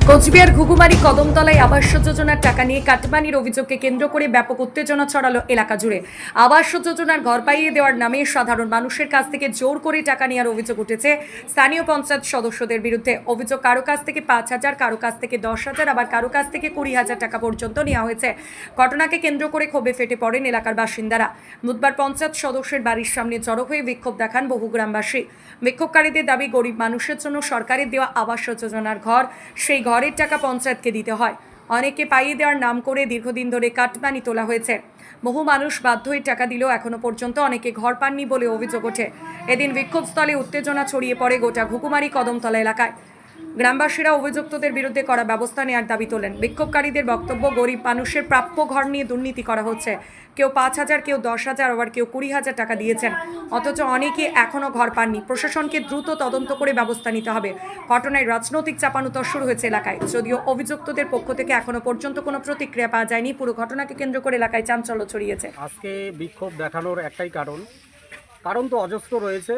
কোচবিহার ঘুঘুমারি কদমতলায় আবাস যোজনার টাকা নিয়ে কাটমানির অভিযোগকে কেন্দ্র করে ব্যাপক উত্তেজনা ছড়ালো এলাকা জুড়ে। আবাস যোজনার ঘর পাইয়ে দেওয়ার নামে সাধারণ মানুষের কাছ থেকে জোর করে টাকা নেওয়ার অভিযোগ উঠেছে স্থানীয় পঞ্চায়েত সদস্যদের বিরুদ্ধে। অভিযোগ, কারো কাছ থেকে 5,000, কারো কাছ থেকে 10,000, আবার কারো কাছ থেকে 20,000 টাকা পর্যন্ত নেওয়া হয়েছে। ঘটনাকে কেন্দ্র করে ক্ষোভে ফেটে পড়েন এলাকার বাসিন্দারা। বুধবার পঞ্চায়েত সদস্যের বাড়ির সামনে জড়ো হয়ে বিক্ষোভ দেখান বহু গ্রামবাসী। বিক্ষোভকারীদের দাবি, গরিব মানুষের জন্য সরকারের দেওয়া আবাস যোজনার ঘর, সেই ঘরের টাকা পঞ্চায়েতকে দিতে হয়। অনেকে পাইয়ে দেওয়ার নাম করে দীর্ঘদিন ধরে কাটমানি তোলা হয়েছে। বহু মানুষ বাধ্য হয়ে টাকা দিলেও এখনো পর্যন্ত অনেকে ঘর পাননি বলে অভিযোগ ওঠে। এদিন বিক্ষোভস্থলে উত্তেজনা ছড়িয়ে পড়ে গোটা ঘুঘুমারি কদমতলা এলাকায়। গ্রামবাসীরা অভিযুক্তদের বিরুদ্ধে কড়া ব্যবস্থা নেওয়ার দাবি তোলেন। বিক্ষোভকারীদের বক্তব্য, গরিব মানুষের প্রাপ্য ঘর নিয়ে দুর্নীতি করা হচ্ছে। কেউ 5,000, কেউ 10,000, আবার কেউ 20,000 টাকা দিয়েছেন, অথচ অনেকে এখনও ঘর পাননি। প্রশাসনকে দ্রুত তদন্ত করে ব্যবস্থা নিতে হবে। ঘটনায় রাজনৈতিক চাপানুতর শুরু হয়েছে এলাকায়, যদিও অভিযুক্তদের পক্ষ থেকে এখনো পর্যন্ত কোনো প্রতিক্রিয়া পাওয়া যায়নি। পুরো ঘটনাকে কেন্দ্র করে এলাকায় চাঞ্চল্য ছড়িয়েছে। আজকে বিক্ষোভ দেখানোর একটাই কারণ তো অজস্র রয়েছে।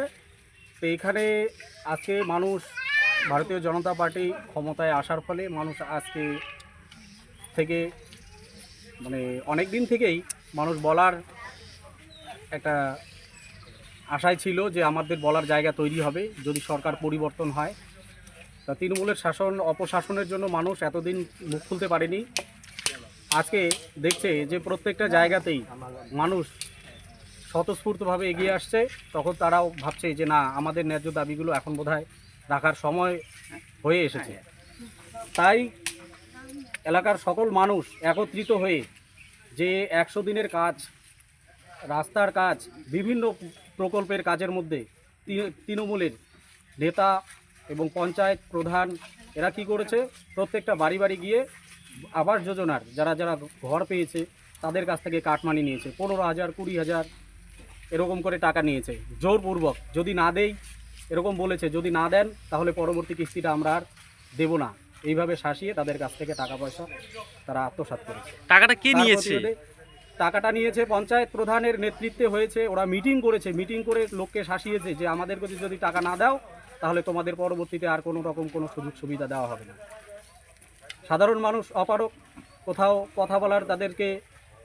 তো এইখানে আজকে মানুষ, ভারতীয় জনতা পার্টি ক্ষমতায় আসার ফলে মানুষ আজকে থেকে অনেক দিন থেকেই মানুষ বলার একটা আশায় ছিল যে আমাদের বলার জায়গা তৈরি হবে যদি সরকার পরিবর্তন হয়। তা তৃণমূলের অপশাসনের জন্য মানুষ এতদিন মুখ খুলতে পারেনি। আজকে দেখছে যে প্রত্যেকটা জায়গাতেই মানুষ স্বতঃস্ফূর্তভাবে এগিয়ে আসছে, তখন তারাও ভাবছে যে না, আমাদের ন্যায্য দাবিগুলো এখন বোধহয় রাখার সময় হয়ে এসেছে। তাই এলাকার সকল মানুষ একত্রিত হয়ে যে 100 দিনের কাজ, রাস্তার কাজ, বিভিন্ন প্রকল্পের কাজের মধ্যে তৃণমূলের নেতা এবং পঞ্চায়েত প্রধান এরা কি করেছে, প্রত্যেকটা বাড়ি বাড়ি গিয়ে আবাস যোজনার যারা যারা ঘর পেয়েছে তাদের কাছ থেকে কাটমানি নিয়েছে। 15,000, 20,000 এরকম করে টাকা নিয়েছে জোরপূর্বক। যদি না দেই, এরকম বলেছে, যদি না দেন তাহলে পরবর্তী কিস্তিটা আমরা আর দেবো না, এইভাবে শাসিয়ে তাদের কাছ থেকে টাকা পয়সা তারা আত্মসাৎ করেছে। টাকাটা কে নিয়েছে? টাকাটা নিয়েছে পঞ্চায়েত প্রধানের নেতৃত্বে হয়েছে। ওরা মিটিং করেছে, মিটিং করে লোককে শাসিয়েছে যে আমাদেরকে যদি টাকা না দাও তাহলে তোমাদের পরবর্তীতে আর কোনো রকম কোনো সুযোগ সুবিধা দেওয়া হবে না। সাধারণ মানুষ অপারক, কোথাও কথা বলার তাদেরকে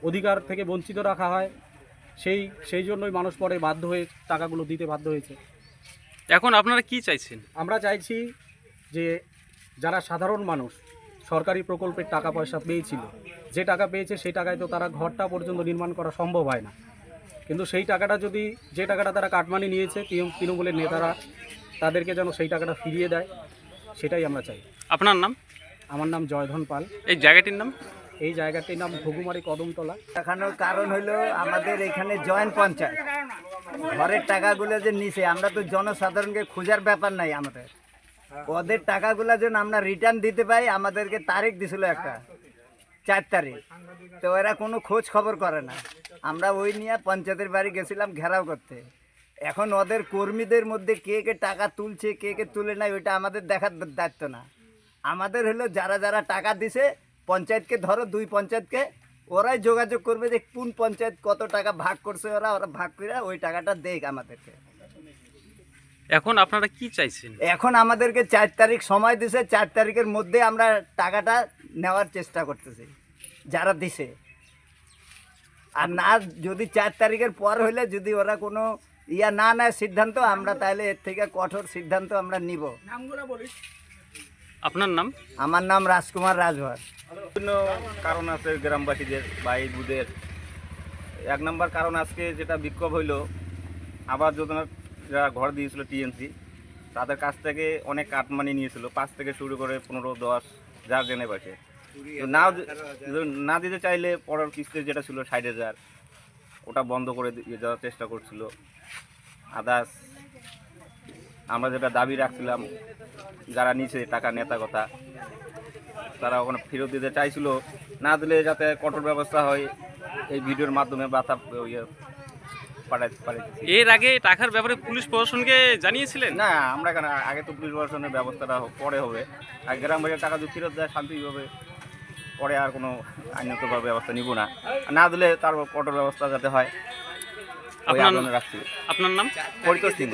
অধিকার থেকে বঞ্চিত রাখা হয়। সেই জন্যই মানুষ পরে বাধ্য হয়ে টাকাগুলো দিতে বাধ্য হয়েছে। এখন আপনারা কি চাইছেন? আমরা চাইছি যে যারা সাধারণ মানুষ সরকারি প্রকল্পের টাকা পয়সা পেয়েছিল, যে টাকা পেয়েছে সেই টাকায় তো তারা ঘরটা পর্যন্ত নির্মাণ করা সম্ভব হয় না, কিন্তু সেই টাকাটা যে টাকাটা তারা কাটমানি নিয়েছে, তৃণমূলের নেতারা তাদেরকে যেন সেই টাকাটা ফিরিয়ে দেয়, সেটাই আমরা চাই। আপনার নাম? আমার নাম জয়ধন পাল। এই জায়গাটির নাম? এই জায়গাটির নাম ঘুঘুমারি কদমতলা। দেখানোর কারণ হলো আমাদের এখানে জয়েন্ট পঞ্চায়েত ঘরের টাকাগুলো যে নিছে, আমরা তো জনসাধারণকে খোঁজার ব্যাপার নাই আমাদের। ওদের টাকাগুলো যেন আমরা রিটার্ন দিতে পাই, আমাদেরকে তারিখ দিছিল একটা 4 তারিখ, তো এরা কোনো খোঁজ খবর করে না। আমরা ওই নিয়ে পঞ্চায়েতের বাড়ি গেছিলাম ঘেরাও করতে। এখন ওদের কর্মীদের মধ্যে কে কে টাকা তুলছে, কে কে তুলে নাই, ওইটা আমাদের দেখার দায়িত্ব না। আমাদের হলো যারা যারা টাকা দিছে, পঞ্চায়েতকে ধরো 2 পঞ্চায়েতকে, ওরাই যোগাযোগ করবে যে কোন পঞ্চায়েত কত টাকা ভাগ করছে, ওরা ভাগ করে ওই টাকাটা দেখ আমাদেরকে। এখন আপনারা কি চাইছেন? এখন আমাদেরকে 4 তারিখ সময় দিছে, 4 তারিখের মধ্যে আমরা টাকাটা নেওয়ার চেষ্টা করতেছি যারা দিছে। আর না, যদি 4 তারিখের পর হইলে যদি ওরা কোনো না নেয় সিদ্ধান্ত, আমরা তাহলে এর থেকে কঠোর সিদ্ধান্ত আমরা নিব। আপনার নাম? আমার নাম রাজকুমার রাজভর। বিভিন্ন কারণ আছে গ্রামবাসীদের বা এই বুধের। 1 নম্বর কারণ আজকে যেটা বিক্ষোভ হইল, আবাস যোজনার যারা ঘর দিয়েছিল টিএমসি, তাদের কাছ থেকে অনেক কাটমানি নিয়েছিল, 5 থেকে শুরু করে 15, 10 যার জেনে পাশে। না দিতে চাইলে পরের কিস্তি যেটা ছিল 60,000, ওটা বন্ধ করে দিয়ে যাওয়ার চেষ্টা করছিল। আদার্স আমরা যেটা দাবি রাখছিলাম, যারা নিচে টাকা নেতা কথা, তারা ওখানে ফেরত দিতে চাইছিল, না দিলে যাতে কঠোর ব্যবস্থা হয় এই ভিডিওর মাধ্যমে বার্তা পাঠাতে পারে। এর আগে টাকার ব্যাপারে পুলিশ প্রশাসনকে জানিয়েছিলেন? না, আমরা কেন, আগে তো পুলিশ প্রশাসনের ব্যবস্থাটা পরে হবে। আর গ্রামবাসীর টাকা যদি ফেরত দেয় শান্তিভাবে, পরে আর কোনো আইনগতভাবে ব্যবস্থা নিব না। না দিলে তার কঠোর ব্যবস্থা যাতে হয়, আপনার নাম? রাখছি। আপনার নাম? পরিতোষ সিং।